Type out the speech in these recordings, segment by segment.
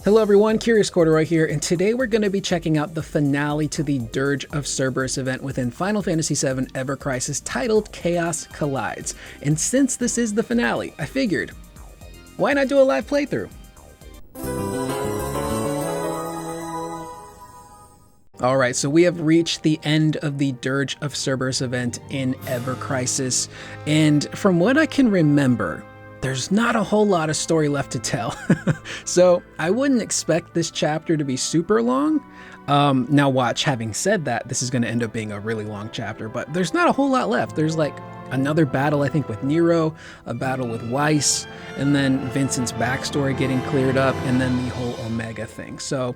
Hello everyone, Curious Corduroy here, and today we're going to be checking out the finale to the Dirge of Cerberus event within Final Fantasy VII Ever Crisis titled Chaos Collides. And since this is the finale, I figured, why not do a live playthrough? Alright, so we have reached the end of the Dirge of Cerberus event in Ever Crisis, and from what I can remember, there's not a whole lot of story left to tell. So I wouldn't expect this chapter to be super long. Now watch, having said that, this is going to end up being a really long chapter, but there's not a whole lot left. There's like another battle, I think, with Nero, a battle with Weiss, and then Vincent's backstory getting cleared up, and then the whole Omega thing. So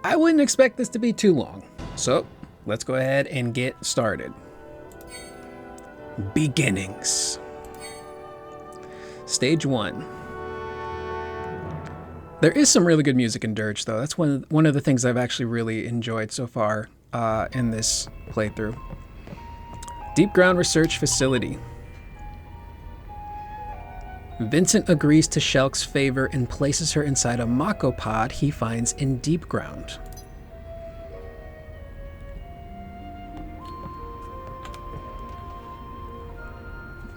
I wouldn't expect this to be too long. So let's go ahead and get started. Beginnings. Stage 1. There is some really good music in Dirge, though. That's one of the things I've actually really enjoyed so far in this playthrough. Deep Ground Research Facility. Vincent agrees to Shulk's favor and places her inside a Mako pod he finds in Deep Ground.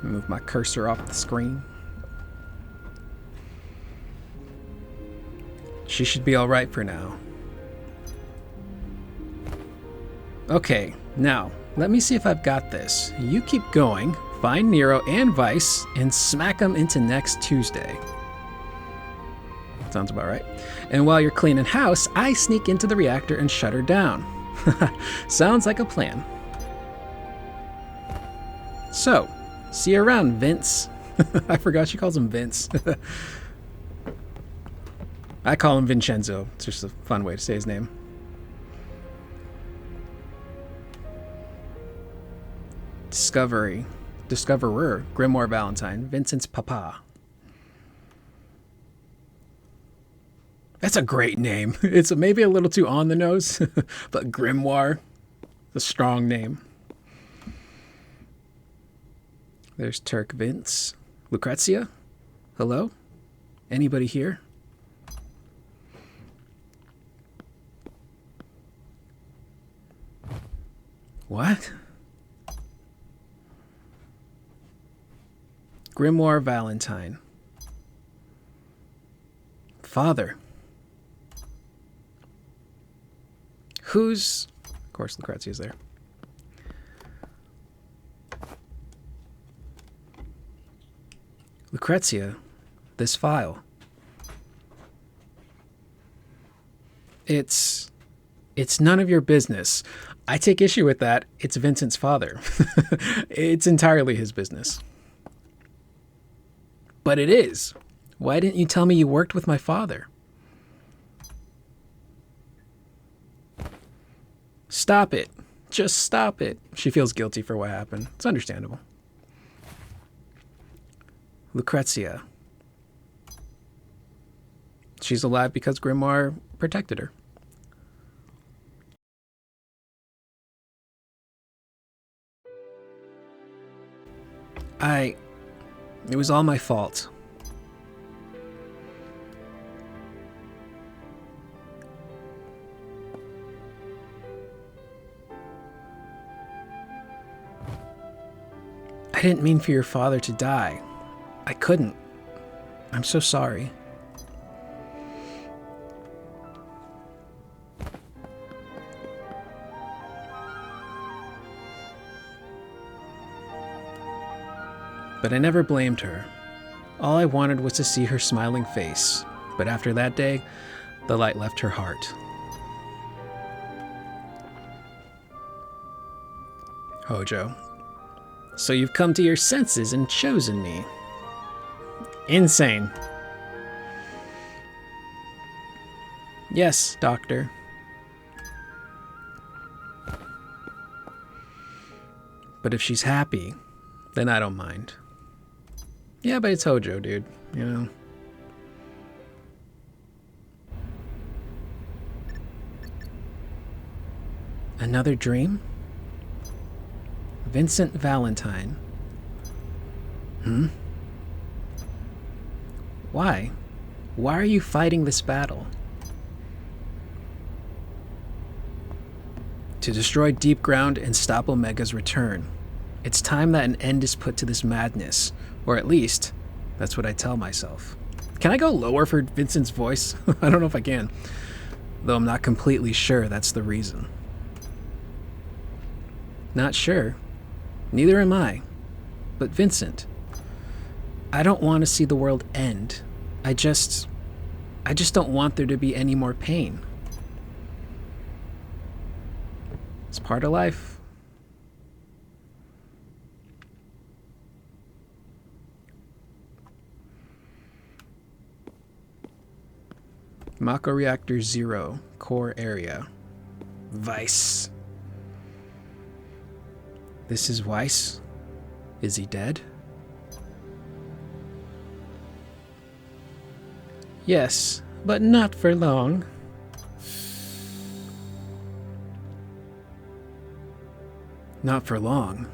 Move my cursor off the screen. She should be all right for now. Okay, now, let me see if I've got this. You keep going, find Nero and Weiss, and smack them into next Tuesday. Sounds about right. And while you're cleaning house, I sneak into the reactor and shut her down. Sounds like a plan. So, see you around, Vince. I forgot she calls him Vince. I call him Vincenzo. It's just a fun way to say his name. Discoverer, Grimoire Valentine, Vincent's papa. That's a great name. It's maybe a little too on the nose, but Grimoire, a strong name. There's Turk Vince. Lucrezia? Hello? Anybody here? What? Grimoire Valentine. Father. Who's... Of course, Lucrezia's there. Lucrezia, this file. It's none of your business. I take issue with that. It's Vincent's father. It's entirely his business. But it is. Why didn't you tell me you worked with my father? Stop it. Just stop it. She feels guilty for what happened. It's understandable. Lucrezia. She's alive because Grimoire protected her. It was all my fault. I didn't mean for your father to die. I couldn't. I'm so sorry. But I never blamed her. All I wanted was to see her smiling face. But after that day, the light left her heart. Hojo. So you've come to your senses and chosen me. Insane. Yes, Doctor. But if she's happy, then I don't mind. Yeah, but it's Hojo, dude, you know. Another dream? Vincent Valentine. Why? Why are you fighting this battle? To destroy Deep Ground and stop Omega's return. It's time that an end is put to this madness. Or at least, that's what I tell myself. Can I go lower for Vincent's voice? I don't know if I can. Though I'm not completely sure that's the reason. Not sure. Neither am I. But Vincent, I don't want to see the world end. I just don't want there to be any more pain. It's part of life. Mako Reactor 0, core area. Weiss. This is Weiss? Is he dead? Yes, but not for long. Not for long.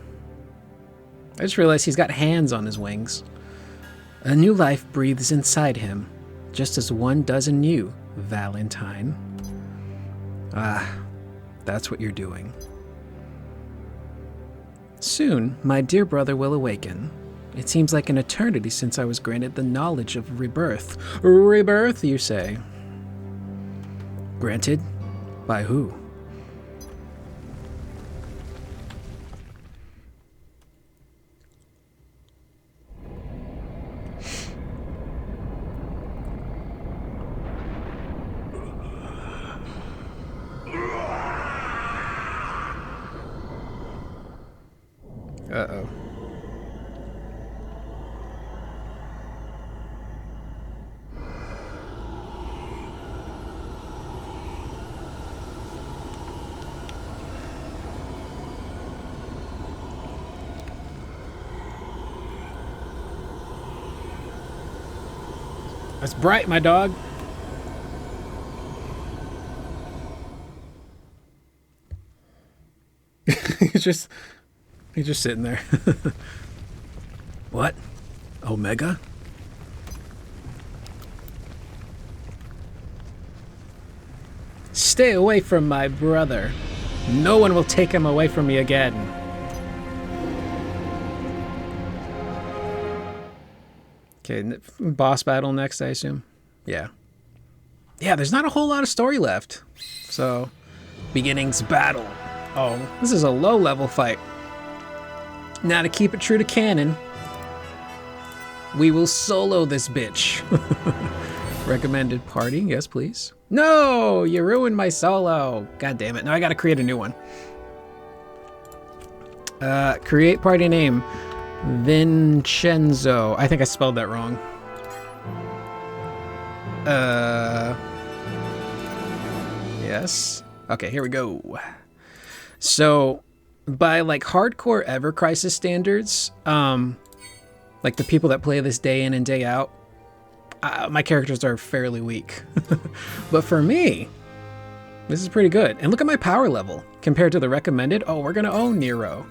I just realized he's got hands on his wings. A new life breathes inside him, just as one does in you, Valentine. Ah, that's what you're doing. Soon, my dear brother will awaken. It seems like an eternity since I was granted the knowledge of rebirth. Rebirth, you say? Granted? By who? Uh-oh. That's bright, my dog. He's just sitting there. What? Omega? Stay away from my brother. No one will take him away from me again. Okay, boss battle next, I assume. Yeah. Yeah, there's not a whole lot of story left. So, beginnings battle. Oh, this is a low-level fight. Now, to keep it true to canon, we will solo this bitch. Recommended party, yes, please. No, you ruined my solo. God damn it. Now I gotta create a new one. Create party name. Vincenzo. I think I spelled that wrong. Yes. Okay, here we go. So, by like hardcore Ever Crisis standards, like the people that play this day in and day out, my characters are fairly weak. But for me, this is pretty good. And look at my power level compared to the recommended. Oh, we're gonna own Nero.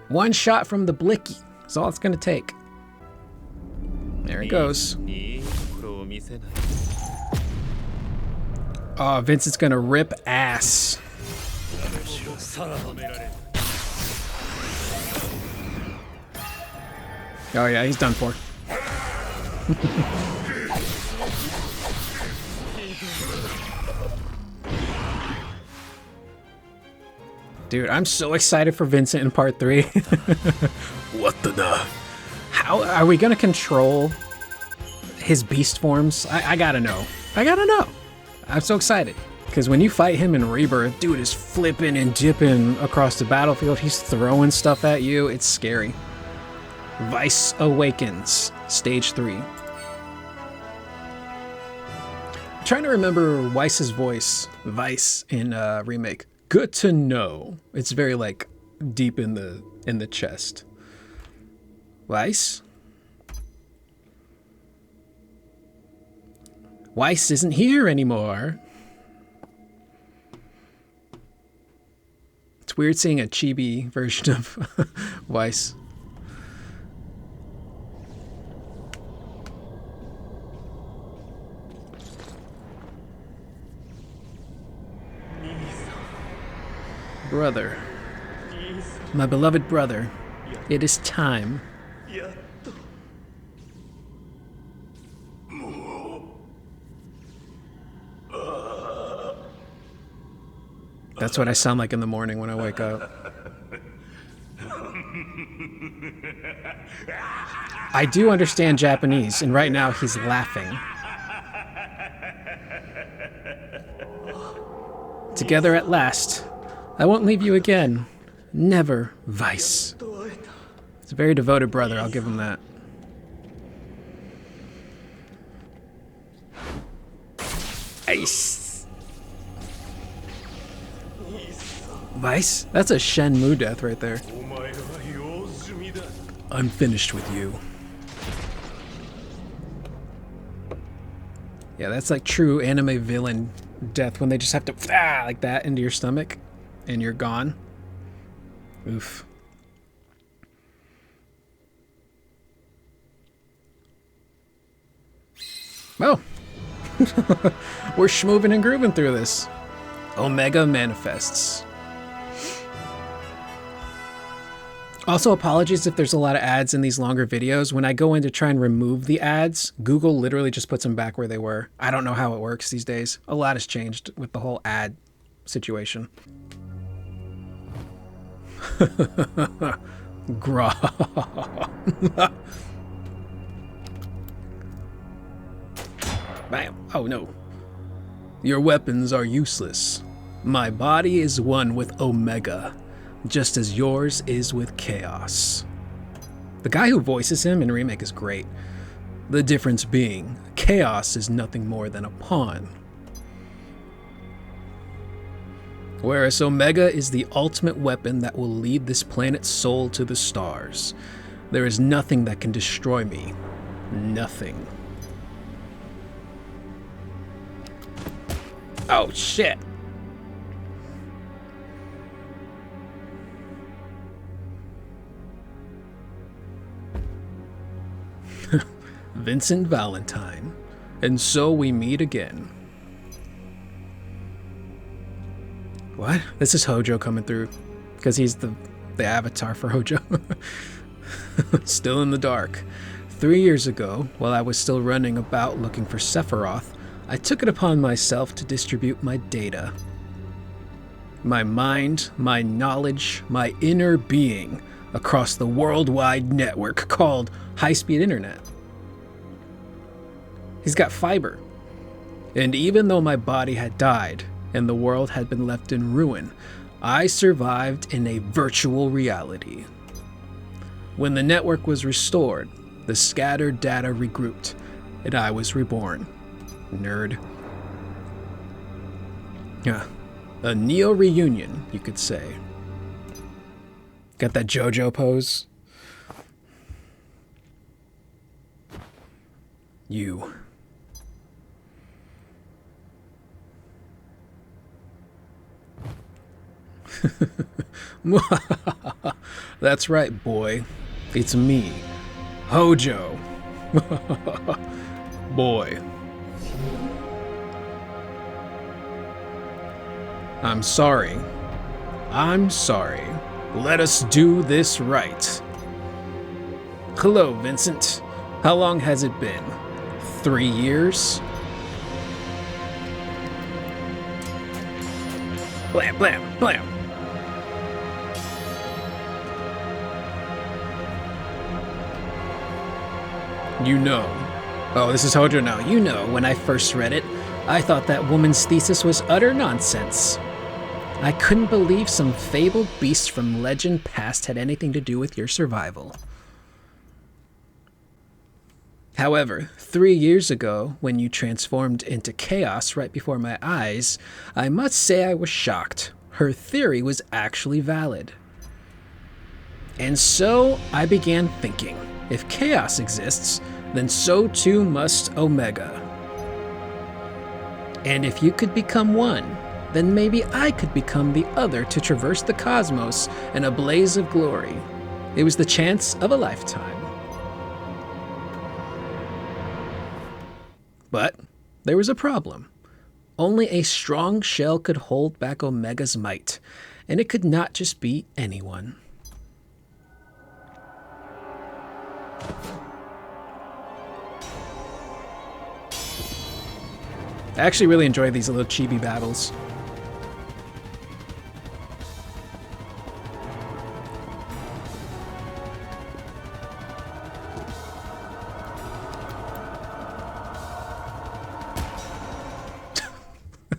One shot from the Blicky is all it's gonna take. There it goes. Oh, Vincent's gonna rip ass. Oh yeah, he's done for. Dude, I'm so excited for Vincent in part 3. What the? How are we gonna control his beast forms? I gotta know. I gotta know. I'm so excited. Because when you fight him in Rebirth, dude is flipping and dipping across the battlefield. He's throwing stuff at you. It's scary. Weiss Awakens, Stage 3. I'm trying to remember Weiss's voice, Weiss, in Remake. Good to know. It's very like deep in the chest. Weiss? Weiss isn't here anymore. It's weird seeing a chibi version of Weiss. Brother. My beloved brother. It is time. That's what I sound like in the morning when I wake up. I do understand Japanese, and right now he's laughing. Together at last. I won't leave you again. Never, Vice. He's a very devoted brother, I'll give him that. Ice. Vice? That's a Shenmue death right there. I'm finished with you. Yeah, that's like true anime villain death when they just have to like that into your stomach and you're gone. Oof. Oh. We're schmoving and grooving through this. Omega manifests. Also, apologies if there's a lot of ads in these longer videos. When I go in to try and remove the ads, Google literally just puts them back where they were. I don't know how it works these days. A lot has changed with the whole ad situation. Gra. Bam. Oh no. Your weapons are useless. My body is one with Omega, just as yours is with Chaos. The guy who voices him in Remake is great. The difference being, Chaos is nothing more than a pawn, whereas Omega is the ultimate weapon that will lead this planet's soul to the stars. There is nothing that can destroy me. Nothing. Oh shit. Vincent Valentine. And so we meet again. What? This is Hojo coming through. Because he's the avatar for Hojo. Still in the dark. 3 years ago, while I was still running about looking for Sephiroth, I took it upon myself to distribute my data. My mind, my knowledge, my inner being across the worldwide network called high-speed internet. He's got fiber. And even though my body had died and the world had been left in ruin, I survived in a virtual reality. When the network was restored, the scattered data regrouped, and I was reborn. Nerd. Yeah, a Neo reunion, you could say. Got that JoJo pose? You. That's right, boy. It's me, Hojo. Boy. I'm sorry. I'm sorry. Let us do this right. Hello, Vincent. How long has it been? 3 years? Blam, blam, blam. You know. Oh, this is Hojo now. You know, when I first read it, I thought that woman's thesis was utter nonsense. I couldn't believe some fabled beast from legend past had anything to do with your survival. However, 3 years ago, when you transformed into Chaos right before my eyes, I must say I was shocked. Her theory was actually valid. And so I began thinking, if Chaos exists, then so too must Omega. And if you could become one, then maybe I could become the other to traverse the cosmos in a blaze of glory. It was the chance of a lifetime. But there was a problem. Only a strong shell could hold back Omega's might, and it could not just be anyone. I actually really enjoy these little chibi battles.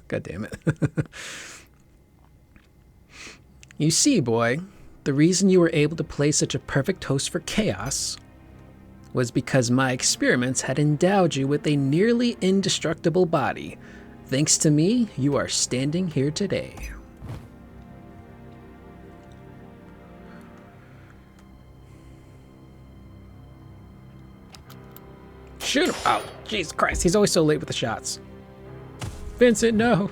God damn it. You see, boy, the reason you were able to play such a perfect host for chaos was because my experiments had endowed you with a nearly indestructible body. Thanks to me, you are standing here today. Shoot him! Oh, Jesus Christ, he's always so late with the shots. Vincent, no!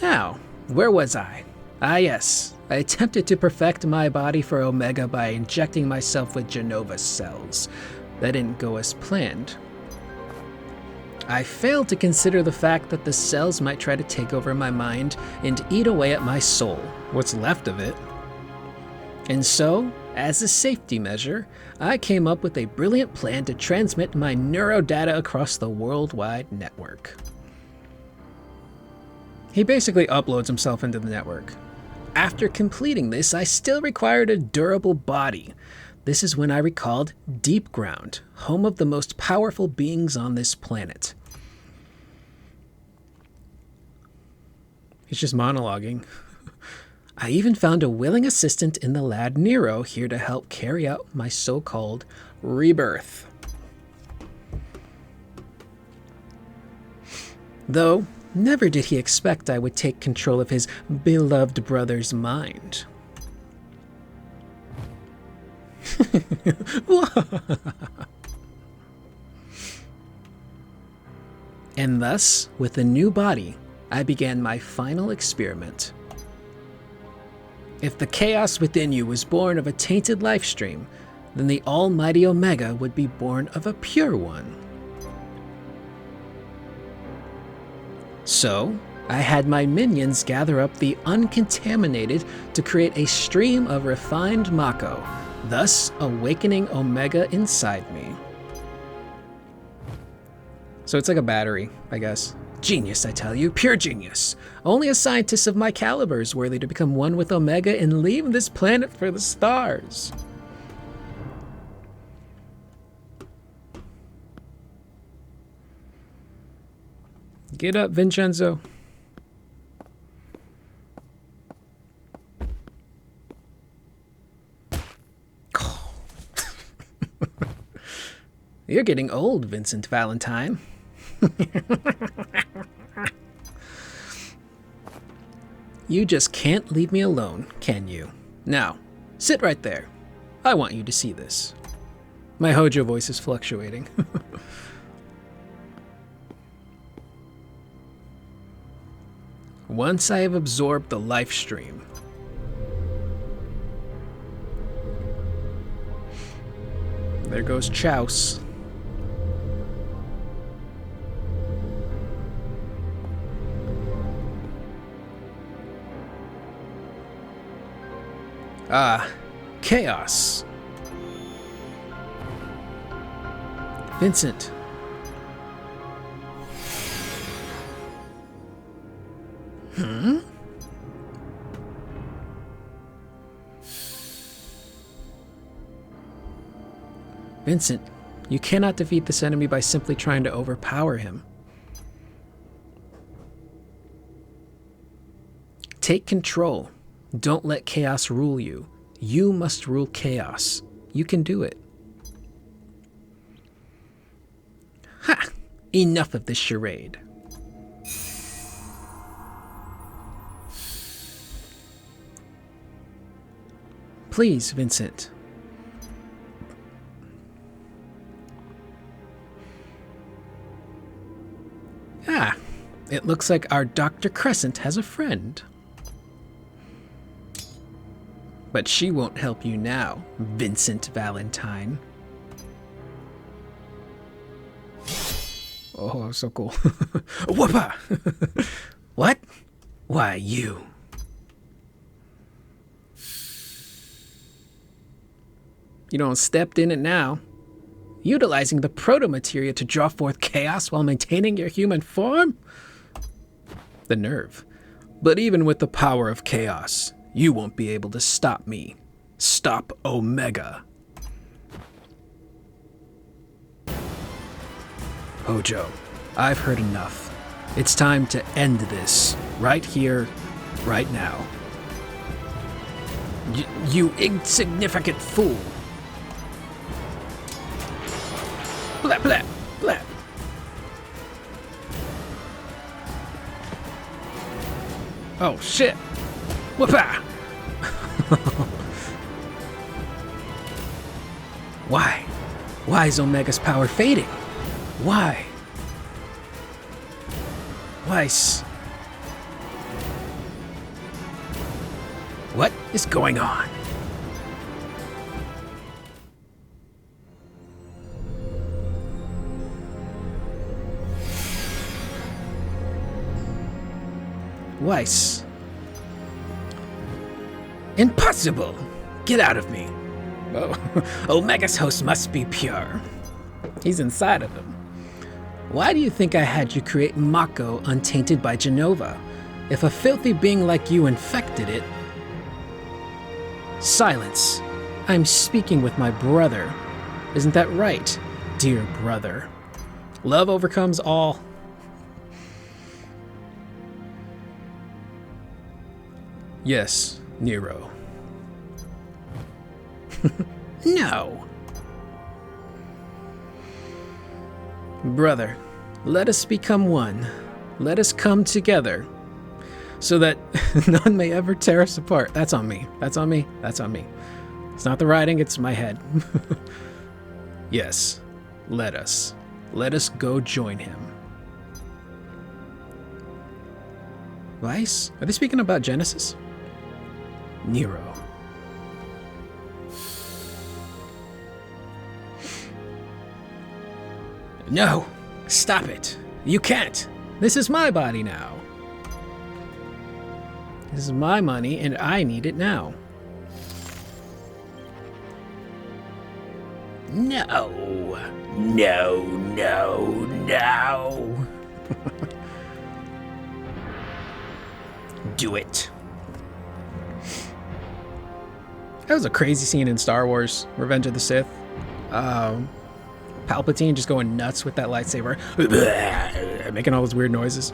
Now, where was I? Ah yes, I attempted to perfect my body for Omega by injecting myself with Genova cells. That didn't go as planned. I failed to consider the fact that the cells might try to take over my mind and eat away at my soul, what's left of it. And so, as a safety measure, I came up with a brilliant plan to transmit my neurodata across the worldwide network. He basically uploads himself into the network. After completing this, I still required a durable body. This is when I recalled Deep Ground, home of the most powerful beings on this planet. He's just monologuing. I even found a willing assistant in the lad Nero here to help carry out my so-called rebirth. Though, never did he expect I would take control of his beloved brother's mind. And thus, with a new body, I began my final experiment. If the chaos within you was born of a tainted life stream, then the almighty Omega would be born of a pure one. So, I had my minions gather up the uncontaminated to create a stream of refined Mako, thus awakening Omega inside me. So it's like a battery, I guess. Genius, I tell you, pure genius. Only a scientist of my caliber is worthy to become one with Omega and leave this planet for the stars. Get up, Vincenzo. You're getting old, Vincent Valentine. You just can't leave me alone, can you? Now, sit right there. I want you to see this. My Hojo voice is fluctuating. Once I have absorbed the life stream, there goes Chouse. Ah, chaos. Vincent. Vincent, you cannot defeat this enemy by simply trying to overpower him. Take control. Don't let chaos rule you. You must rule chaos. You can do it. Ha! Enough of this charade. Please, Vincent. Ah, it looks like our Dr. Crescent has a friend. But she won't help you now, Vincent Valentine. Oh, so cool. Whoopa! What? Why, you. You don't stepped in it now. Utilizing the proto-materia to draw forth chaos while maintaining your human form? The nerve. But even with the power of chaos, you won't be able to stop me. Stop Omega. Hojo, I've heard enough. It's time to end this. Right here, right now. You insignificant fool. Blah, blah, blah. Oh, shit. Whoopah! Why? Why is Omega's power fading? Why? What is going on? Weiss. Impossible! Get out of me. Oh, Omega's host must be pure. He's inside of him. Why do you think I had you create Mako untainted by Genova? If a filthy being like you infected it... Silence. I'm speaking with my brother. Isn't that right, dear brother? Love overcomes all. Yes, Nero. No. Brother, let us become one. Let us come together so that none may ever tear us apart. That's on me. That's on me. That's on me. It's not the writing, it's my head. Yes, let us. Let us go join him. Weiss? Are they speaking about Genesis? Nero. No! Stop it! You can't! This is my body now. This is my money and I need it now. No! No, no, no! Do it. That was a crazy scene in Star Wars, Revenge of the Sith. Palpatine just going nuts with that lightsaber. Making all those weird noises.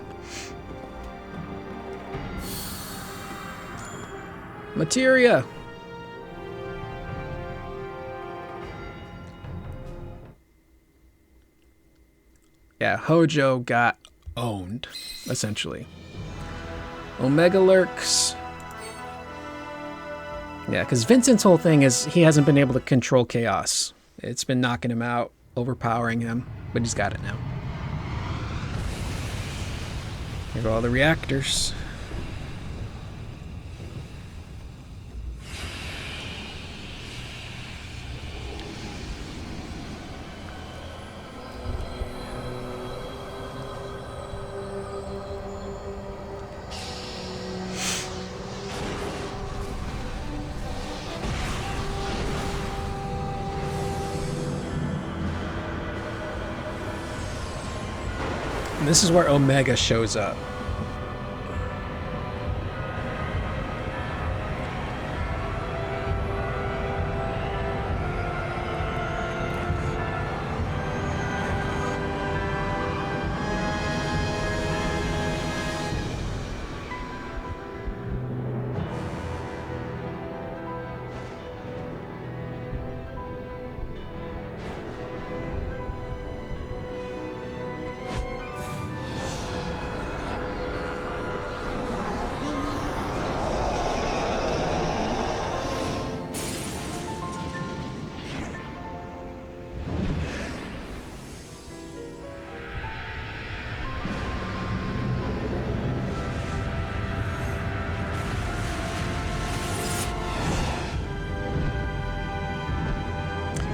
Materia! Yeah, Hojo got owned, essentially. Omega lurks. Yeah, because Vincent's whole thing is he hasn't been able to control chaos. It's been knocking him out, overpowering him, but he's got it now. Here go all the reactors. And this is where Omega shows up.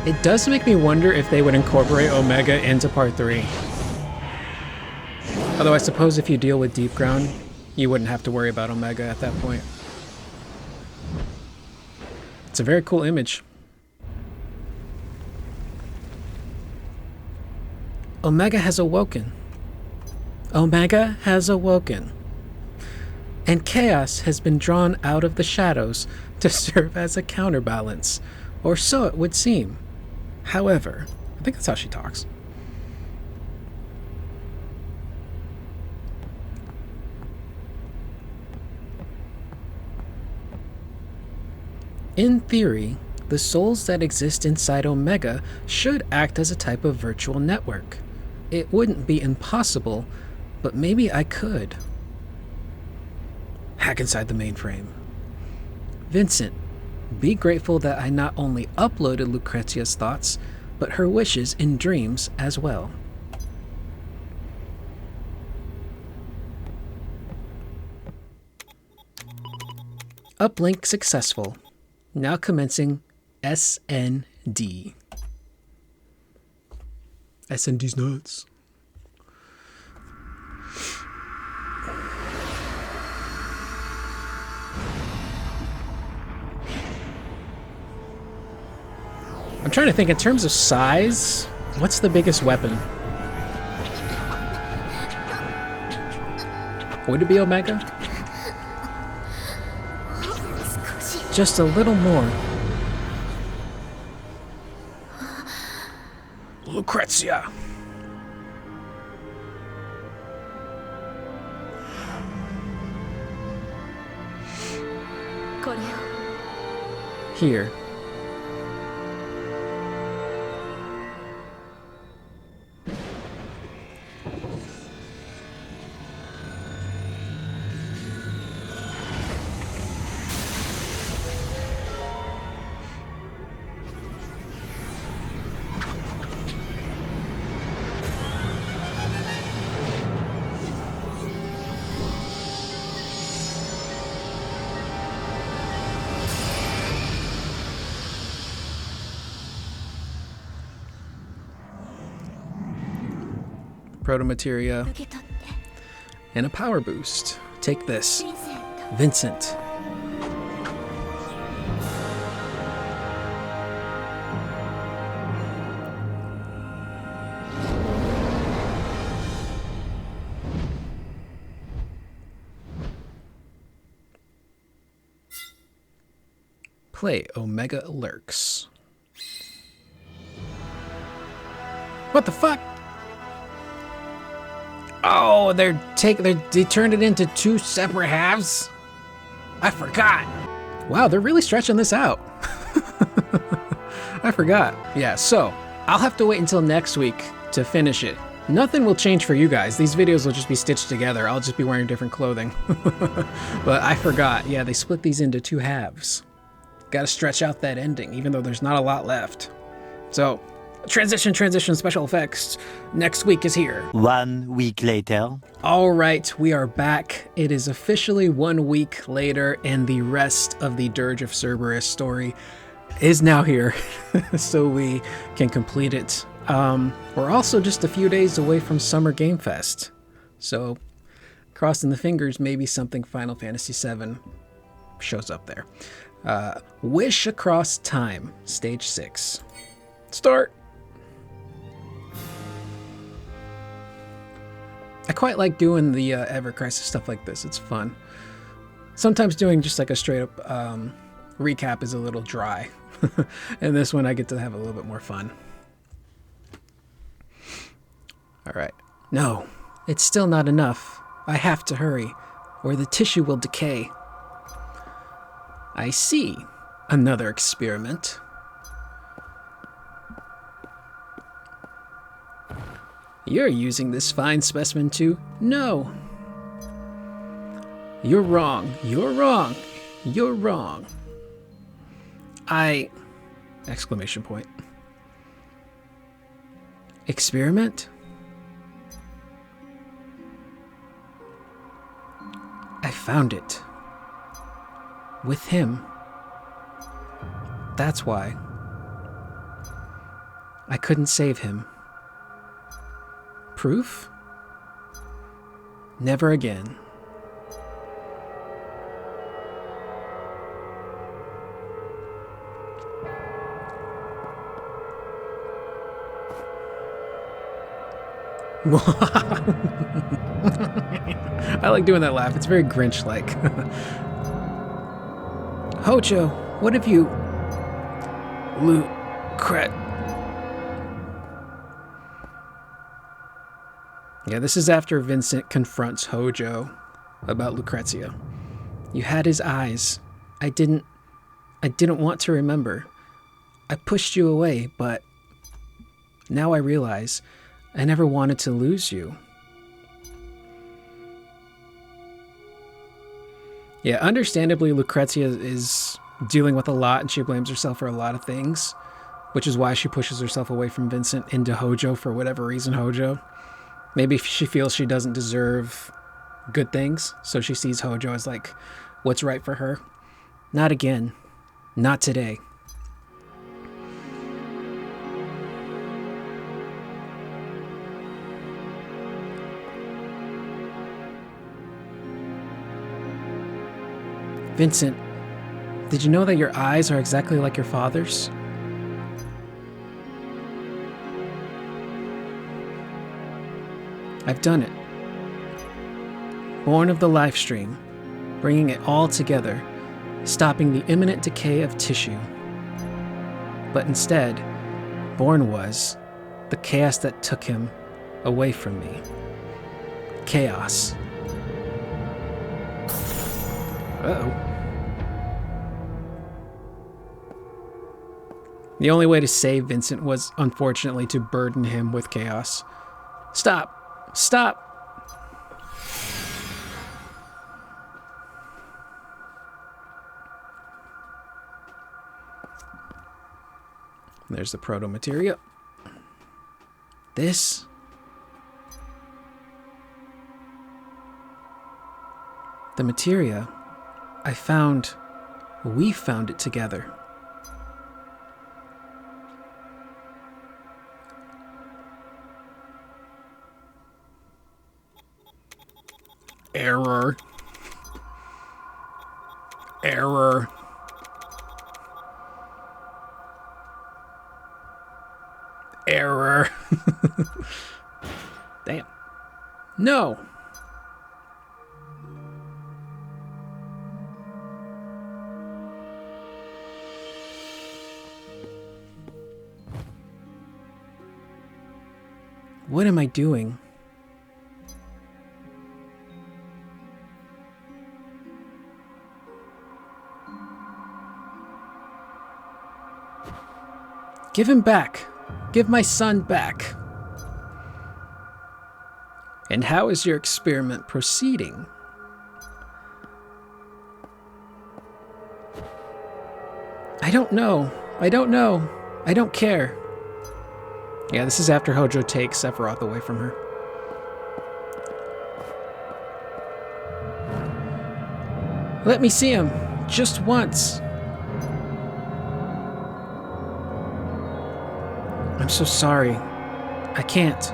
It does make me wonder if they would incorporate Omega into Part 3. Although I suppose if you deal with Deep Ground, you wouldn't have to worry about Omega at that point. It's a very cool image. Omega has awoken. Omega has awoken. And chaos has been drawn out of the shadows to serve as a counterbalance. Or so it would seem. However, I think that's how she talks. In theory, the souls that exist inside Omega should act as a type of virtual network. It wouldn't be impossible, but maybe I could. Hack inside the mainframe. Vincent, be grateful that I not only uploaded Lucrezia's thoughts, but her wishes in dreams as well. Uplink successful. Now commencing SND. SND's nuts. I'm trying to think in terms of size, what's the biggest weapon? Would it be Omega? Just a little more. Lucrezia. Here. Protomateria, and a power boost. Take this. Vincent. Play Omega Lurks. What the fuck? Oh, they turned it into two separate halves? I forgot. Wow, they're really stretching this out. I forgot. Yeah, so I'll have to wait until next week to finish it. Nothing will change for you guys. These videos will just be stitched together. I'll just be wearing different clothing. But I forgot. Yeah, they split these into two halves. Gotta stretch out that ending, even though there's not a lot left. So, transition, special effects. Next week is here. 1 week later. All right, we are back. It is officially 1 week later, and the rest of the Dirge of Cerberus story is now here, so we can complete it. We're also just a few days away from Summer Game Fest, so crossing the fingers, maybe something Final Fantasy VII shows up there. Wish Across Time, Stage 6. Start! I quite like doing the Ever Crisis stuff like this. It's fun. Sometimes doing just like a straight up recap is a little dry. And this one I get to have a little bit more fun. Alright. No, it's still not enough. I have to hurry, or the tissue will decay. I see. Another experiment. You're using this fine specimen to... No. You're wrong. You're wrong. You're wrong. Exclamation point. Experiment? I found it. With him. That's why. I couldn't save him. Proof? Never again. I like doing that laugh. It's very Grinch-like. Hojo, what have you... Lucret... Yeah, this is after Vincent confronts Hojo about Lucrezia. You had his eyes. I didn't want to remember. I pushed you away, but now I realize I never wanted to lose you. Yeah, understandably, Lucrezia is dealing with a lot and she blames herself for a lot of things, which is why she pushes herself away from Vincent into Hojo for whatever reason, Hojo. Maybe she feels she doesn't deserve good things, so she sees Hojo as like what's right for her. Not again. Not today. Vincent, did you know that your eyes are exactly like your father's? I've done it. Born of the life stream, bringing it all together, stopping the imminent decay of tissue. But instead, born was the chaos that took him away from me. Chaos. Uh-oh. The only way to save Vincent was, unfortunately, to burden him with chaos. Stop! Stop! There's the proto-materia. This... the materia... we found it together. Error. Error. Error. Damn. No. What am I doing? Give him back. Give my son back. And how is your experiment proceeding? I don't know. I don't know. I don't care. Yeah, this is after Hojo takes Sephiroth away from her. Let me see him. Just once. I'm so sorry. I can't.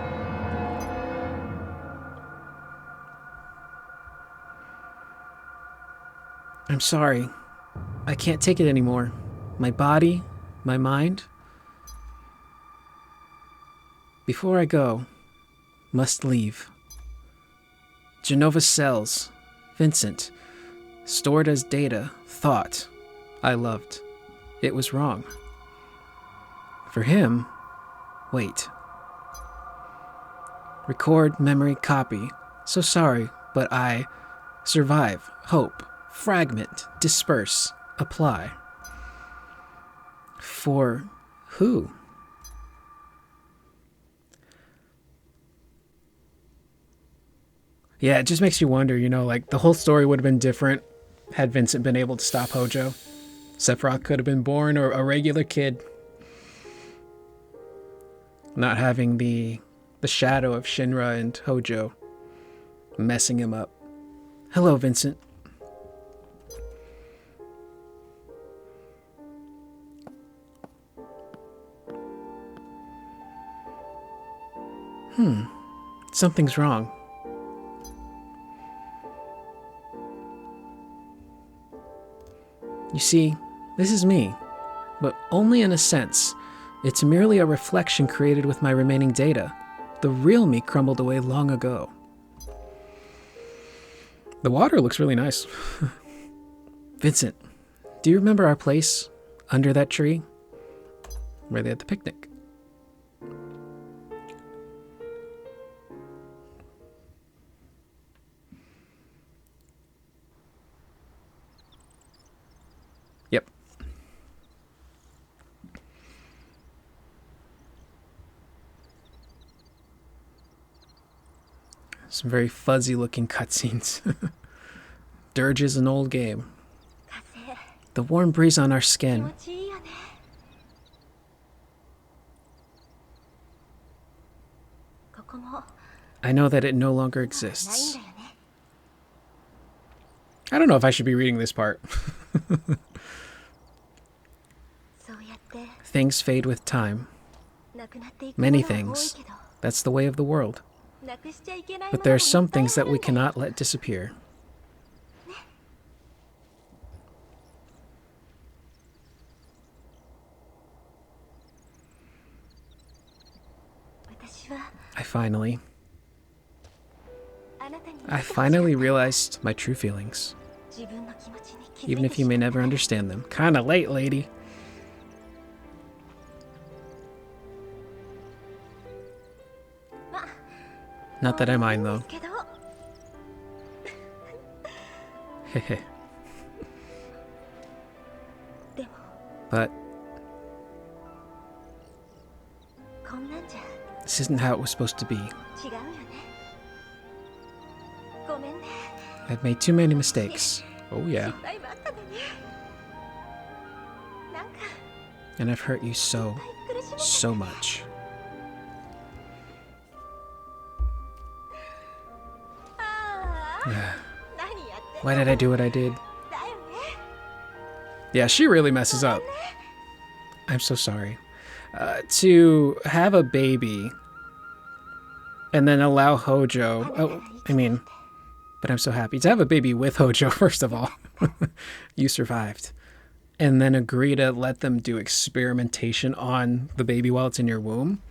I'm sorry. I can't take it anymore. My body, my mind. Before I go, must leave. Genova's cells, Vincent, stored as data, thought, I loved. It was wrong. For him, wait. Record, memory, copy. So sorry, but I survive, hope, fragment, disperse, apply. For who? Yeah, it just makes you wonder, you know, like the whole story would have been different had Vincent been able to stop Hojo. Sephiroth could have been born or a regular kid. Not having the shadow of Shinra and Hojo messing him up. Hello, Vincent. Something's wrong. You see, this is me, but only in a sense. It's merely a reflection created with my remaining data. The real me crumbled away long ago. The water looks really nice. Vincent, do you remember our place under that tree? Where they had the picnic. Yep. Some very fuzzy looking cutscenes. Dirge is an old game. The warm breeze on our skin. I know that it no longer exists. I don't know if I should be reading this part. Things fade with time. Many things. That's the way of the world. But there are some things that we cannot let disappear. I finally realized my true feelings. Even if you may never understand them. Kinda late, lady. Not that I mind, though. Hehe. But this isn't how it was supposed to be. I've made too many mistakes. Oh yeah. And I've hurt you so much. Why did I do what I did? Yeah, she really messes up. I'm so sorry. To have a baby and then allow Hojo... Oh, I mean... But I'm so happy to have a baby with Hojo, first of all. You survived. And then agree to let them do experimentation on the baby while it's in your womb.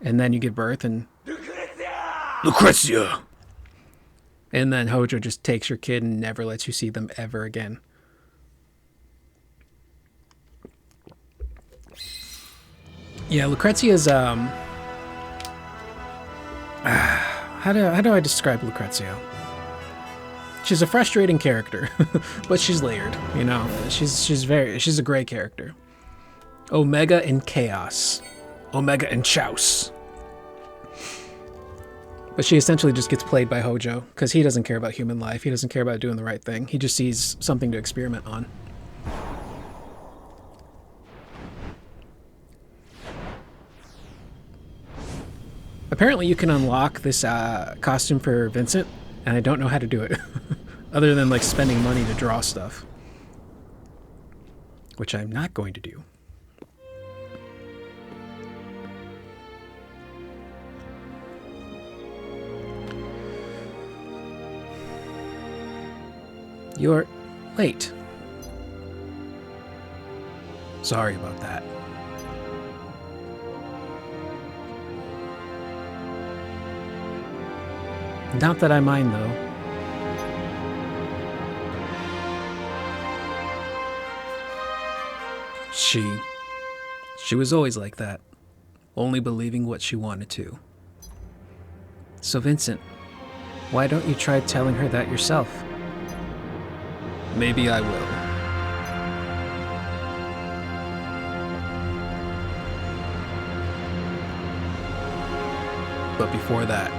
And then you give birth and... Lucrezia! And then Hojo just takes your kid and never lets you see them ever again. Yeah, Lucrezia's, How do I describe Lucrezia? She's a frustrating character, but she's layered, you know? She's a great character. Omega in Chaos. Omega in Chaos. But she essentially just gets played by Hojo, because he doesn't care about human life. He doesn't care about doing the right thing. He just sees something to experiment on. Apparently you can unlock this costume for Vincent, and I don't know how to do it. Other than like spending money to draw stuff. Which I'm not going to do. You're late. Sorry about that. Not that I mind, though. She was always like that, only believing what she wanted to. So Vincent, why don't you try telling her that yourself? Maybe I will. But before that,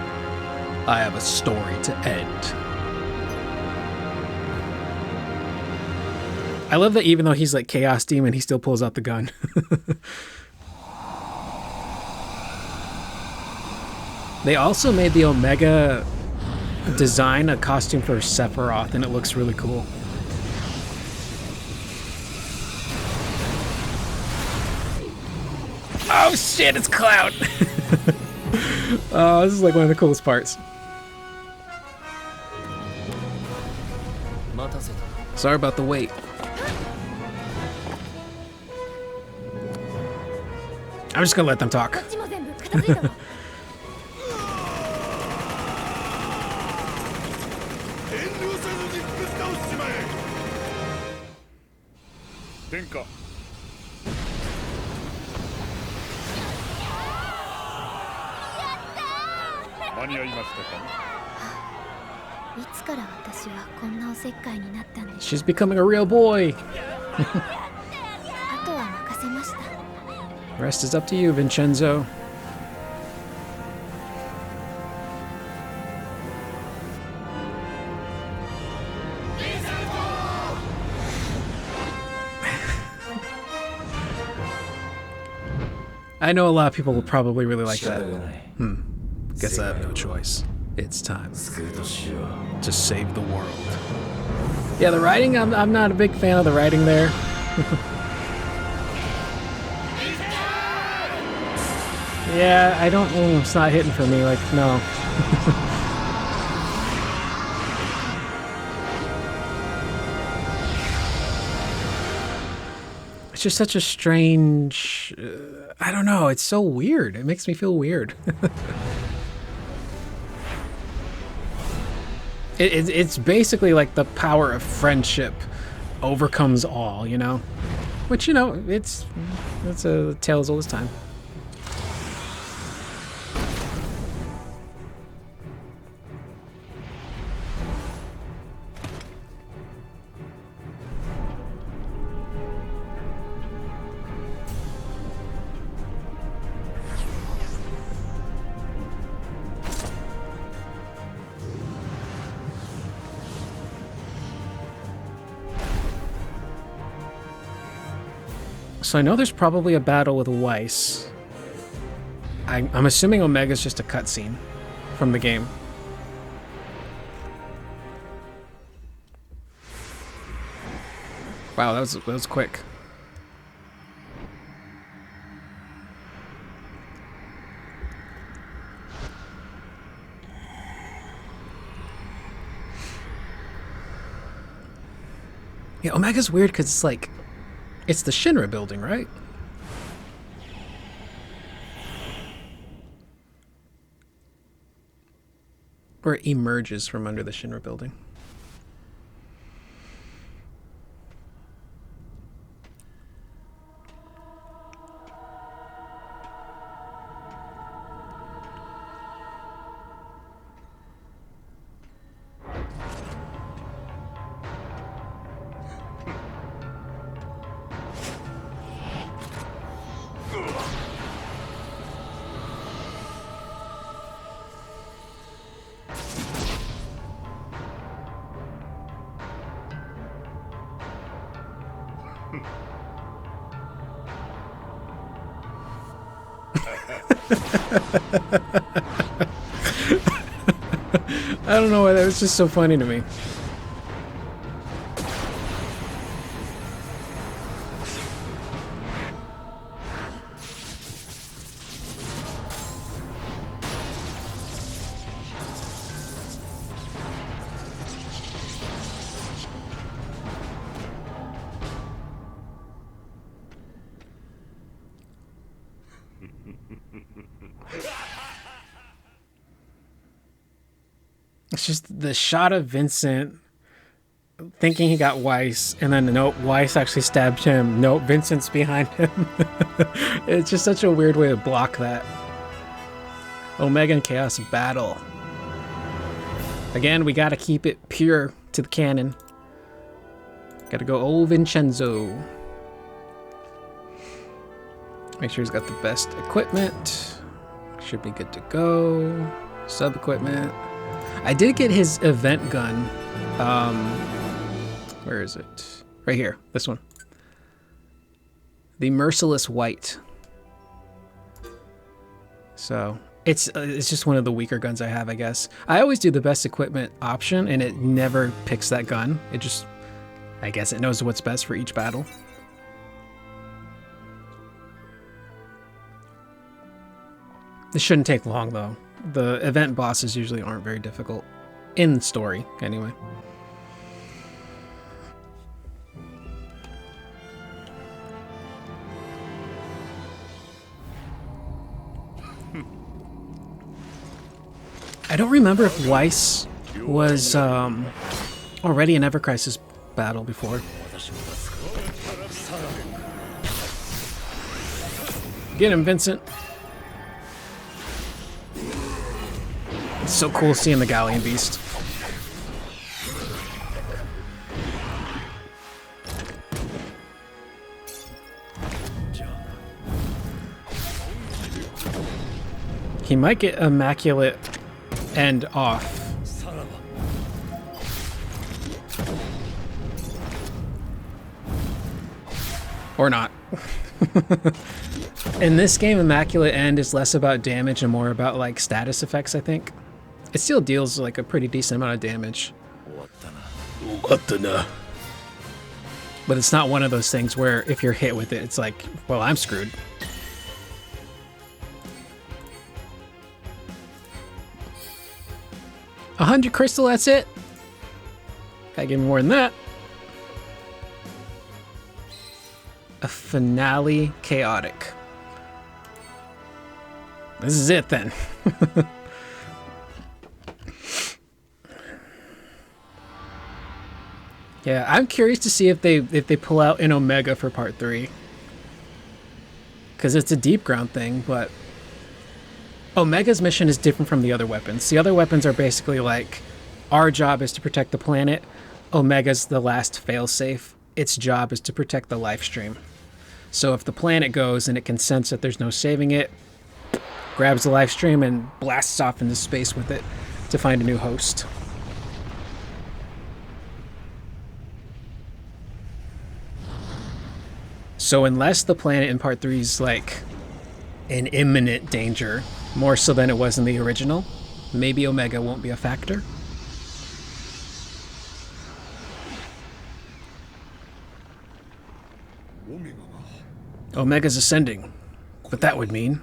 I have a story to end. I love that even though he's like Chaos Demon, he still pulls out the gun. They also made the Omega design a costume for Sephiroth, and it looks really cool. Oh shit, it's Cloud! Oh, this is like one of the coolest parts. Sorry about the wait. I'm just gonna let them talk. She's becoming a real boy. Rest is up to you, Vincenzo. I know a lot of people will probably really like that. Guess I have no choice. It's time to save the world. Yeah, the writing, I'm not a big fan of the writing there. Yeah, I don't, it's not hitting for me, like, no. It's just such a strange, I don't know, it's so weird. It makes me feel weird. It's basically like the power of friendship overcomes all, you know? Which, you know, it's a tale as old as time. So I know there's probably a battle with Weiss. I'm assuming Omega's just a cutscene from the game. Wow, that was quick. Yeah, Omega's weird because it's like, it's the Shinra building, right? Or it emerges from under the Shinra building. I don't know why that was just so funny to me. It's just the shot of Vincent thinking he got Weiss, and then nope, Weiss actually stabbed him. Nope, Vincent's behind him. It's just such a weird way to block that. Omega and Chaos battle. Again, we gotta keep it pure to the canon. Gotta go old Vincenzo. Make sure he's got the best equipment. Should be good to go. Sub equipment. I did get his event gun. Where is it? Right here. This one. The Merciless White. So it's just one of the weaker guns I have, I guess. I always do the best equipment option, and it never picks that gun. It just, I guess it knows what's best for each battle. This shouldn't take long, though. The event bosses usually aren't very difficult. In story, anyway. don't remember if Weiss was already in Ever Crisis battle before. Get him, Vincent. It's so cool seeing the Galleon Beast. He might get Immaculate End off. Or not. In this game, Immaculate End is less about damage and more about like status effects, I think. It still deals like a pretty decent amount of damage. But it's not one of those things where if you're hit with it, it's like, well, I'm screwed. 100 crystal, that's it? Gotta give me more than that. A finale chaotic. This is it then. Yeah, I'm curious to see if they pull out an Omega for part 3. Because it's a deep ground thing, but Omega's mission is different from the other weapons. The other weapons are basically like, our job is to protect the planet. Omega's the last failsafe. Its job is to protect the life stream. So if the planet goes and it can sense that there's no saving it, grabs the life stream and blasts off into space with it to find a new host. So unless the planet in part 3 is like in imminent danger, more so than it was in the original, maybe Omega won't be a factor. Omega's ascending, but that would mean...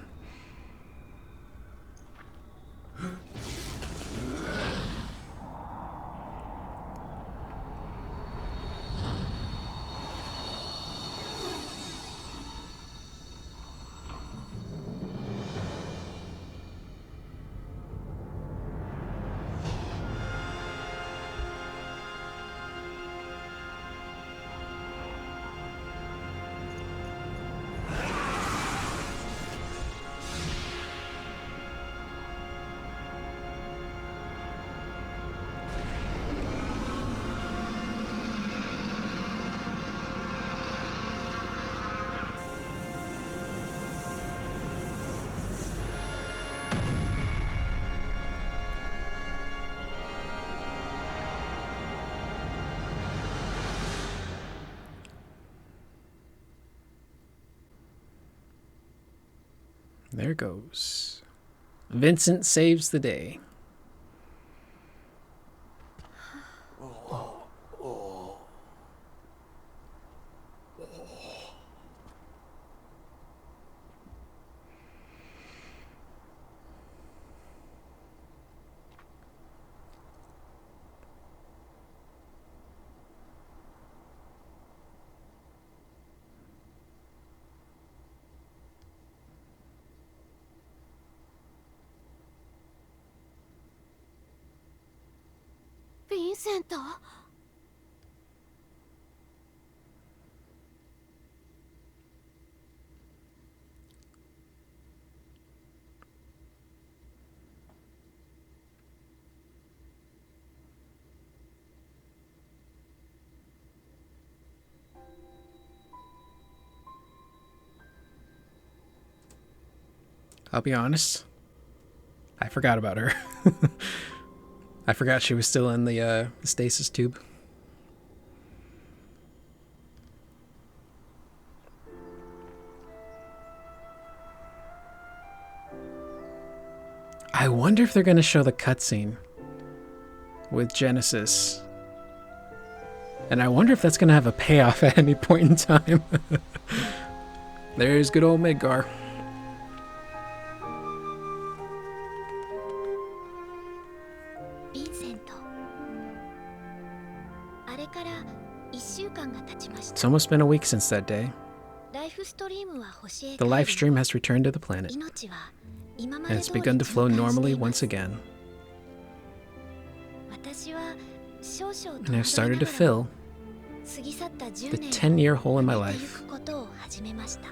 There goes. Vincent saves the day. Vincent? I'll be honest, I forgot about her. I forgot she was still in the stasis tube. I wonder if they're going to show the cutscene with Genesis. And I wonder if that's going to have a payoff at any point in time. There's good old Midgar. It's almost been a week since that day. The life stream has returned to the planet, and it's begun to flow normally once again. And I've started to fill the 10-year hole in my life.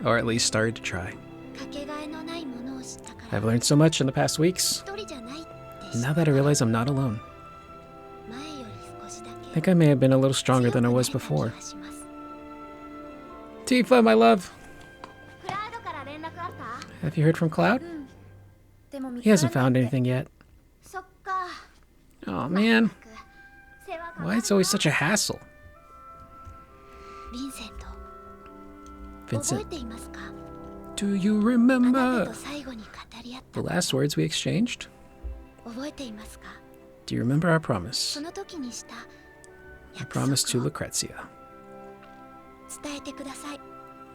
Or at least started to try. I've learned so much in the past weeks. Now that I realize I'm not alone. I think I may have been a little stronger than I was before. Tifa, my love! Have you heard from Cloud? He hasn't found anything yet. Oh man. Why it's always such a hassle? Vincent, do you remember the last words we exchanged? Do you remember our promise? I promise to Lucrezia.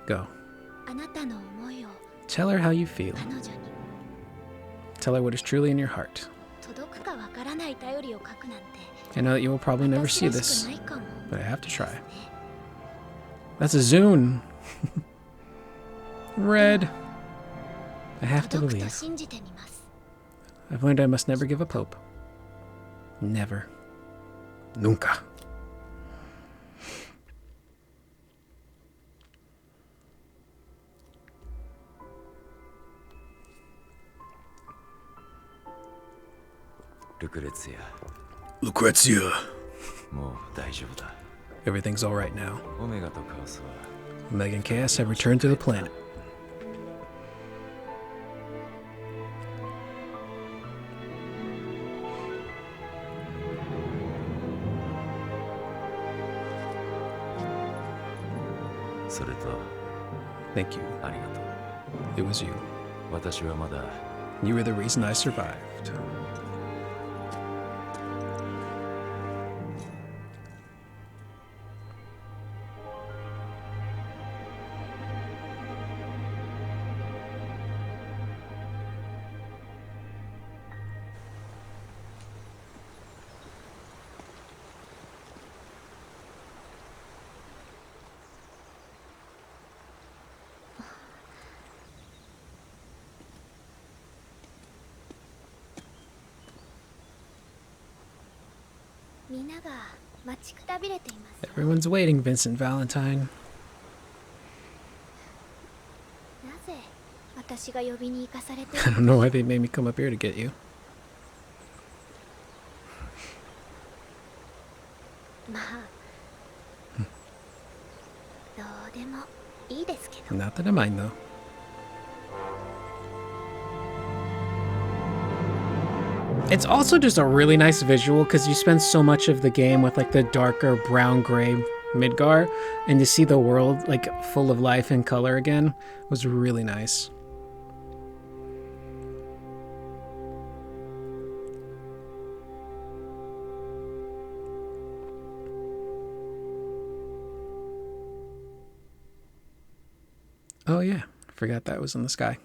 Go. Tell her how you feel. Tell her what is truly in your heart. I know that you will probably never see this, but I have to try. That's a Zune. Red. I have to believe. I've learned I must never give up hope. Never. Nunca. Lucrezia. Everything's alright now. Omega and Chaos have returned to the planet. Thank you. It was you. You were the reason I survived. Everyone's waiting, Vincent Valentine. I don't know why they made me come up here to get you. Not that I mind, though. It's also just a really nice visual because you spend so much of the game with like the darker brown-gray Midgar, and to see the world like full of life and color again was really nice. Oh yeah, forgot that was in the sky.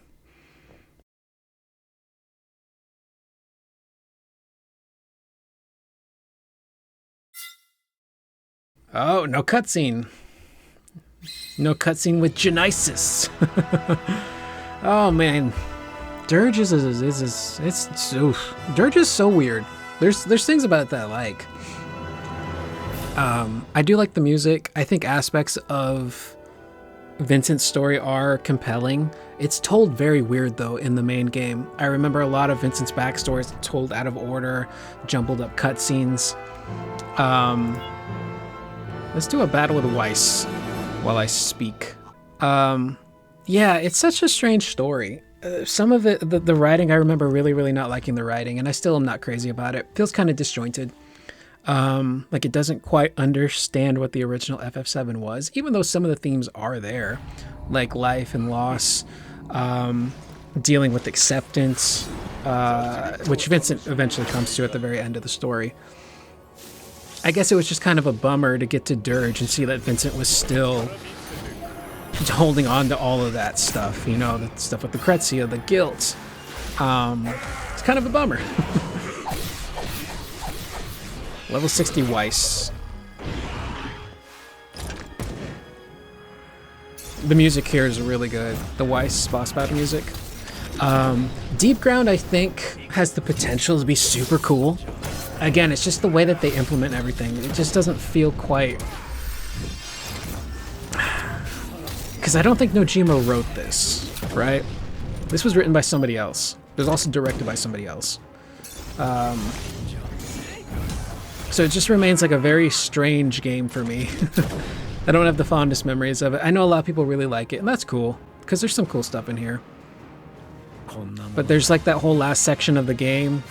Oh, no cutscene. No cutscene with Genesis. Oh man, Dirge is Dirge is so weird. There's things about it that I like. I do like the music. I think aspects of Vincent's story are compelling. It's told very weird though in the main game. I remember a lot of Vincent's backstories told out of order, jumbled up cutscenes. Let's do a battle with Weiss while I speak. Yeah, it's such a strange story. Some of it, the writing, I remember really not liking the writing, and I still am not crazy about it. Feels kind of disjointed. Like it doesn't quite understand what the original FF7 was, even though some of the themes are there, like life and loss, dealing with acceptance, which Vincent eventually comes to at the very end of the story. I guess it was just kind of a bummer to get to Dirge and see that Vincent was still holding on to all of that stuff, you know, the stuff with the Lucrezia, the guilt. It's kind of a bummer. Level 60 Weiss. The music here is really good. The Weiss boss battle music. Deep Ground, I think, has the potential to be super cool. again, it's just the way that they implement everything. It just doesn't feel quite... Because I don't think Nojima wrote this, right? This was written by somebody else. It was also directed by somebody else. So it just remains like a very strange game for me. I don't have the fondest memories of it. I know a lot of people really like it, and that's cool, because there's some cool stuff in here. But there's like that whole last section of the game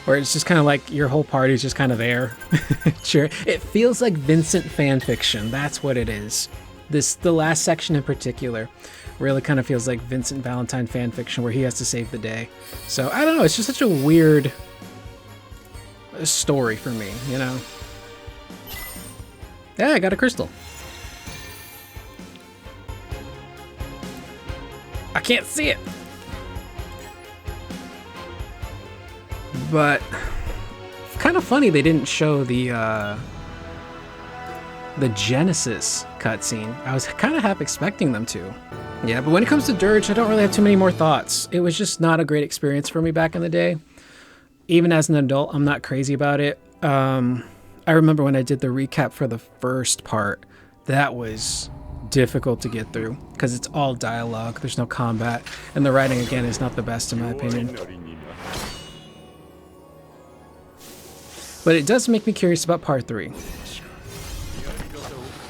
where it's just kind of like your whole party's just kind of there. Sure. It feels like Vincent fan fiction. That's what it is. The last section in particular really kind of feels like Vincent Valentine fan fiction where he has to save the day. So I don't know, it's just such a weird story for me, you know? Yeah, I got a crystal. I can't see it. But kind of funny they didn't show the Genesis cutscene. I was kind of half expecting them to. Yeah, but when it comes to Dirge, I don't really have too many more thoughts. It was just not a great experience for me back in the day. Even as an adult, I'm not crazy about it. I remember when I did the recap for the first part, that was difficult to get through because it's all dialogue, there's no combat, and the writing again is not the best in my opinion. But it does make me curious about part 3.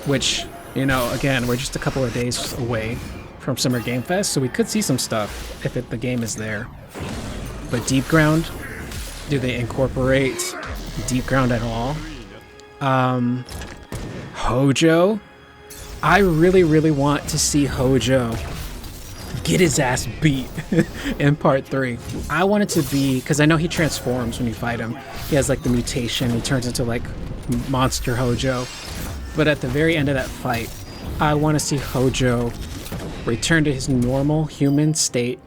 Which, you know, again, we're just a couple of days away from Summer Game Fest, so we could see some stuff if the game is there. But Deep Ground, do they incorporate Deep Ground at all? Hojo? I really want to see Hojo get his ass beat in part 3. I want it to be, because I know he transforms when you fight him. He has like the mutation, he turns into like Monster Hojo. But at the very end of that fight, I want to see Hojo return to his normal human state,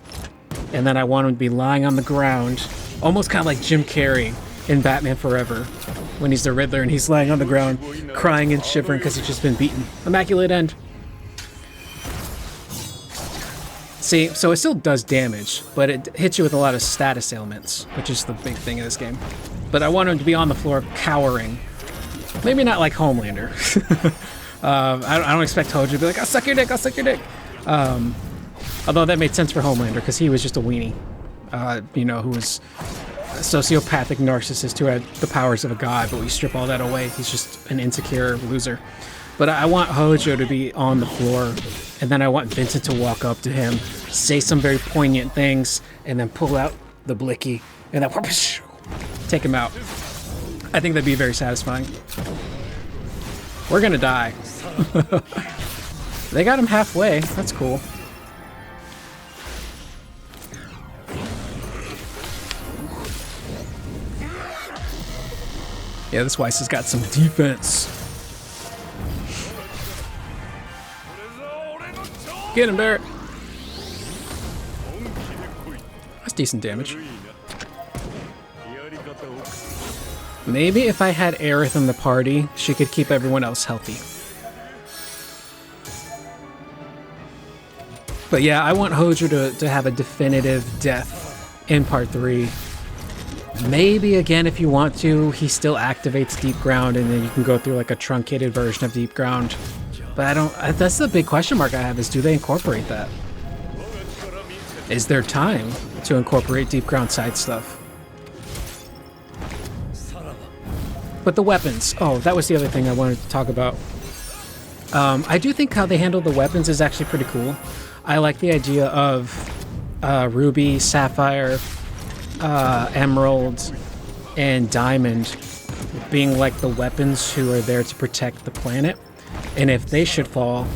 and then I want him to be lying on the ground, almost kind of like Jim Carrey in Batman Forever, when he's the Riddler and he's lying on the ground, crying and shivering because he's just been beaten. Immaculate End. See, so it still does damage, but it hits you with a lot of status ailments, which is the big thing in this game. But I want him to be on the floor cowering. Maybe not like Homelander. I don't expect Hojo to be like, I'll suck your dick, I'll suck your dick. Although that made sense for Homelander, because he was just a weenie. You know, who was a sociopathic narcissist who had the powers of a god, but we strip all that away. He's just an insecure loser. But I want Hojo to be on the floor, and then I want Vincent to walk up to him, say some very poignant things, and then pull out the blicky, and then whoosh, take him out. I think that'd be very satisfying. We're gonna die. They got him halfway. That's cool. Yeah, this Weiss has got some defense. Get him, Barrett. That's decent damage. Maybe if I had Aerith in the party, she could keep everyone else healthy. But yeah, I want Hojo to have a definitive death in part 3. Maybe again, if you want to, he still activates Deep Ground and then you can go through like a truncated version of Deep Ground. But I don't, that's the big question mark I have, is do they incorporate that? Is there time to incorporate Deep Ground side stuff? But the weapons, oh, that was the other thing I wanted to talk about. I do think how they handle the weapons is actually pretty cool. I like the idea of Ruby, Sapphire, Emerald, and Diamond being like the weapons who are there to protect the planet. And if they should fall,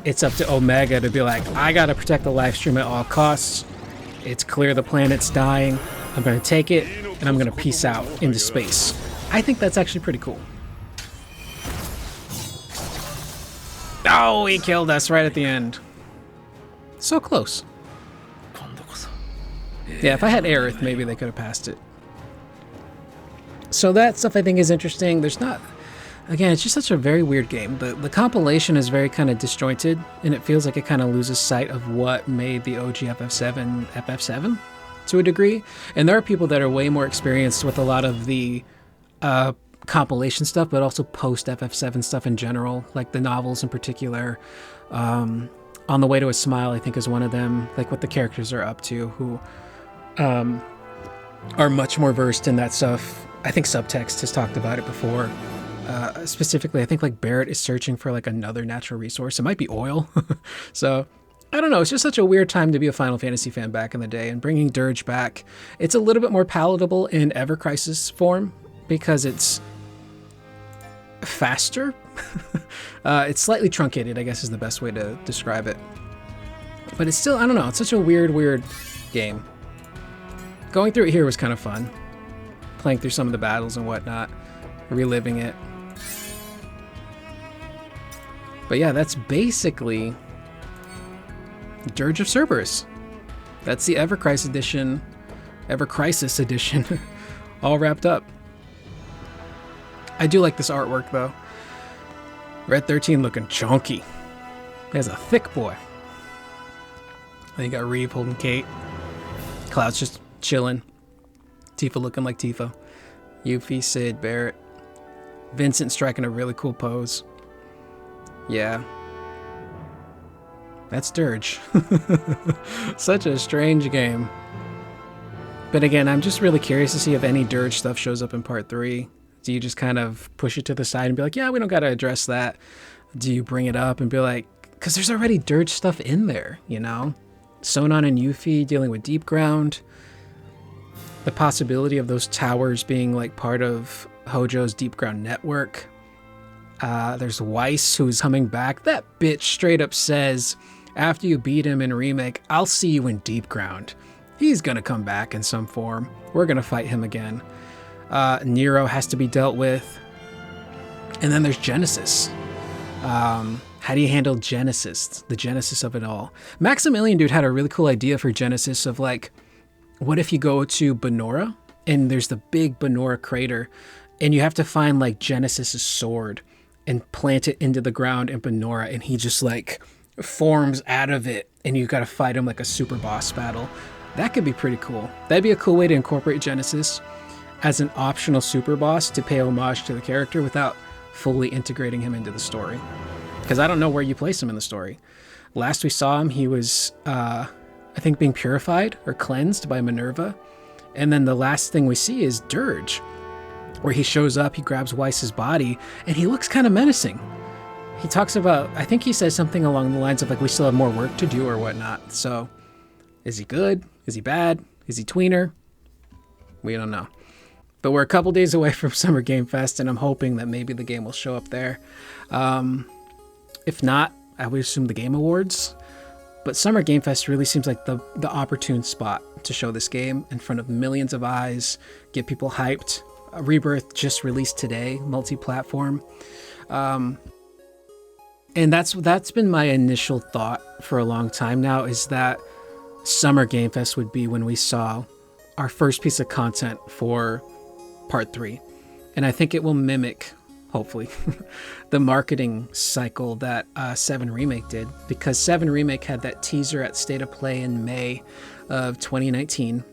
it's up to Omega to be like, I gotta protect the live stream at all costs. It's clear the planet's dying. I'm gonna take it, and I'm gonna peace out into space. I think that's actually pretty cool. Oh, he killed us right at the end. So close. Yeah, if I had Aerith, maybe they could have passed it. So that stuff I think is interesting. There's not... Again, it's just such a very weird game. The compilation is very kind of disjointed, and it feels like it kind of loses sight of what made the OG FF7 FF7 to a degree. And there are people that are way more experienced with a lot of the compilation stuff, but also post FF7 stuff in general, like the novels in particular. On the Way to a Smile, I think, is one of them, like what the characters are up to, who are much more versed in that stuff. I think Subtext has talked about it before. Specifically, I think like Barrett is searching for like another natural resource. It might be oil. So I don't know. It's just such a weird time to be a Final Fantasy fan back in the day, and bringing Dirge back, it's a little bit more palatable in Ever Crisis form because it's faster. It's slightly truncated, I guess is the best way to describe it. But it's still, I don't know, it's such a weird game. Going through it here was kind of fun. Playing through some of the battles and whatnot, reliving it. But yeah, that's basically Dirge of Cerberus. That's the Ever Crisis edition, all wrapped up. I do like this artwork though. Red 13 looking chunky. He has a thick boy. Then you got Reeve holding Kate. Cloud's just chilling. Tifa looking like Tifa. Yuffie, Sid, Barrett. Vincent striking a really cool pose. Yeah. That's Dirge. Such a strange game. But again, I'm just really curious to see if any Dirge stuff shows up in part 3. Do you just kind of push it to the side and be like, yeah, we don't got to address that? Do you bring it up and be like, because there's already Dirge stuff in there, you know? Sonon and Yuffie dealing with Deep Ground. The possibility of those towers being like part of Hojo's Deep Ground network. There's Weiss, who's coming back. That bitch straight up says, after you beat him in Remake, I'll see you in Deep Ground. He's gonna come back in some form. We're gonna fight him again. Nero has to be dealt with. And then there's Genesis. How do you handle Genesis? The genesis of it all. Maximilian Dude had a really cool idea for Genesis of like, what if you go to Benora and there's the big Benora crater and you have to find like Genesis's sword and plant it into the ground in Benora, and he just like forms out of it and you got to fight him like a super boss battle. That could be pretty cool. That'd be a cool way to incorporate Genesis as an optional super boss to pay homage to the character without fully integrating him into the story. Because I don't know where you place him in the story. Last we saw him, he was, I think, being purified or cleansed by Minerva. And then the last thing we see is Dirge, where he shows up, he grabs Weiss's body, and he looks kind of menacing. He talks about, I think he says something along the lines of like, we still have more work to do or whatnot. So is he good? Is he bad? Is he tweener? We don't know. But we're a couple days away from Summer Game Fest, and I'm hoping that maybe the game will show up there. If not, I would assume the Game Awards. But Summer Game Fest really seems like the opportune spot to show this game in front of millions of eyes, get people hyped. Rebirth just released today, multi-platform. And that's been my initial thought for a long time now, is that Summer Game Fest would be when we saw our first piece of content for Part 3. And I think it will mimic, hopefully, the marketing cycle that 7 Remake did, because 7 Remake had that teaser at State of Play in May of 2019,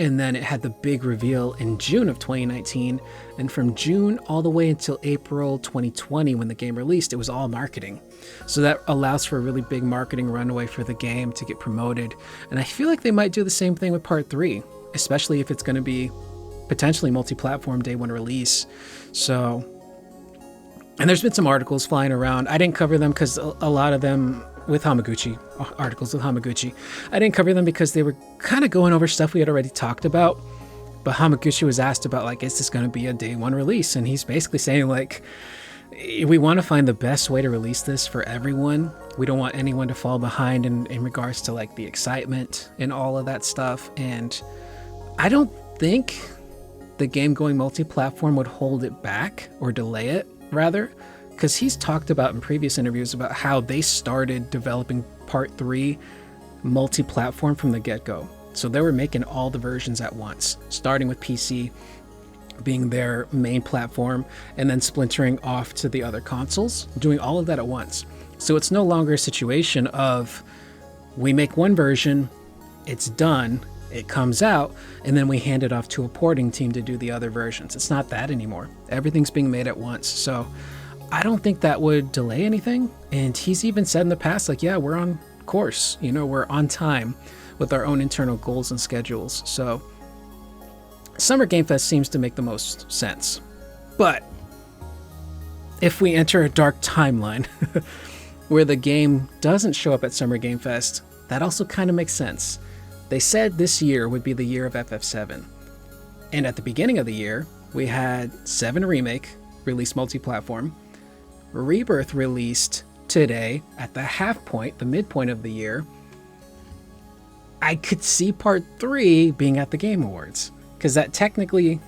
and then it had the big reveal in June of 2019, and from June all the way until April 2020 when the game released, it was all marketing. So that allows for a really big marketing runway for the game to get promoted, and I feel like they might do the same thing with Part 3, especially if it's going to be potentially multi-platform day one release. So, and there's been some articles flying around. I didn't cover them because a lot of them with Hamaguchi, articles with Hamaguchi, I didn't cover them because they were kind of going over stuff we had already talked about. But Hamaguchi was asked about like, is this going to be a day one release? And he's basically saying like, we want to find the best way to release this for everyone. We don't want anyone to fall behind in regards to like the excitement and all of that stuff. And I don't think the game going multi-platform would hold it back or delay it, rather, because he's talked about in previous interviews about how they started developing Part 3 multi-platform from the get-go. So they were making all the versions at once, starting with PC being their main platform and then splintering off to the other consoles, doing all of that at once. So it's no longer a situation of we make one version, it's done, it comes out, and then we hand it off to a porting team to do the other versions. It's not that anymore. Everything's being made at once. So I don't think that would delay anything. And he's even said in the past, like, yeah, we're on course. You know, we're on time with our own internal goals and schedules. So Summer Game Fest seems to make the most sense. But if we enter a dark timeline where the game doesn't show up at Summer Game Fest, that also kind of makes sense. They said this year would be the year of FF7. And at the beginning of the year, we had 7 Remake released multi-platform, Rebirth released today at the half point, the midpoint of the year. I could see part 3 being at the Game Awards, because that technically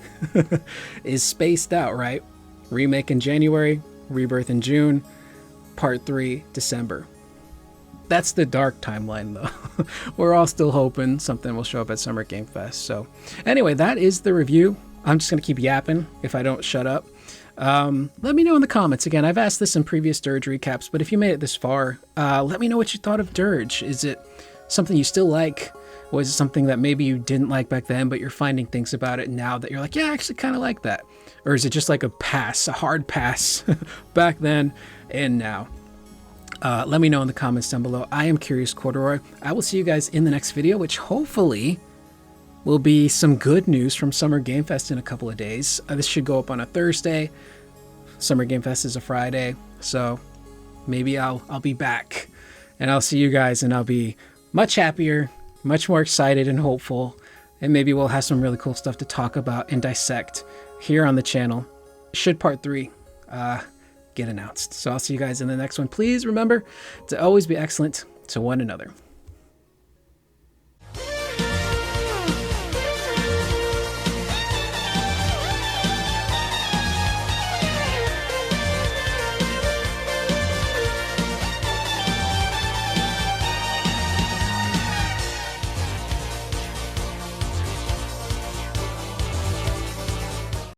is spaced out, right? Remake in January, Rebirth in June, part 3 December. That's the dark timeline, though. We're all still hoping something will show up at Summer Game Fest. So anyway, that is the review. I'm just going to keep yapping if I don't shut up. Let me know in the comments. Again, I've asked this in previous Dirge recaps, but if you made it this far, let me know what you thought of Dirge. Is it something you still like? Was it something that maybe you didn't like back then, but you're finding things about it now that you're like, yeah, I actually kind of like that? Or is it just like a pass, a hard pass back then and now? Let me know in the comments down below. I am Curious Corduroy. I will see you guys in the next video, which hopefully will be some good news from Summer Game Fest in a couple of days. This should go up on a Thursday. Summer Game Fest is a Friday, so maybe I'll be back and I'll see you guys, and I'll be much happier, much more excited and hopeful, and maybe we'll have some really cool stuff to talk about and dissect here on the channel should part 3 get announced. So I'll see you guys in the next one. Please remember to always be excellent to one another.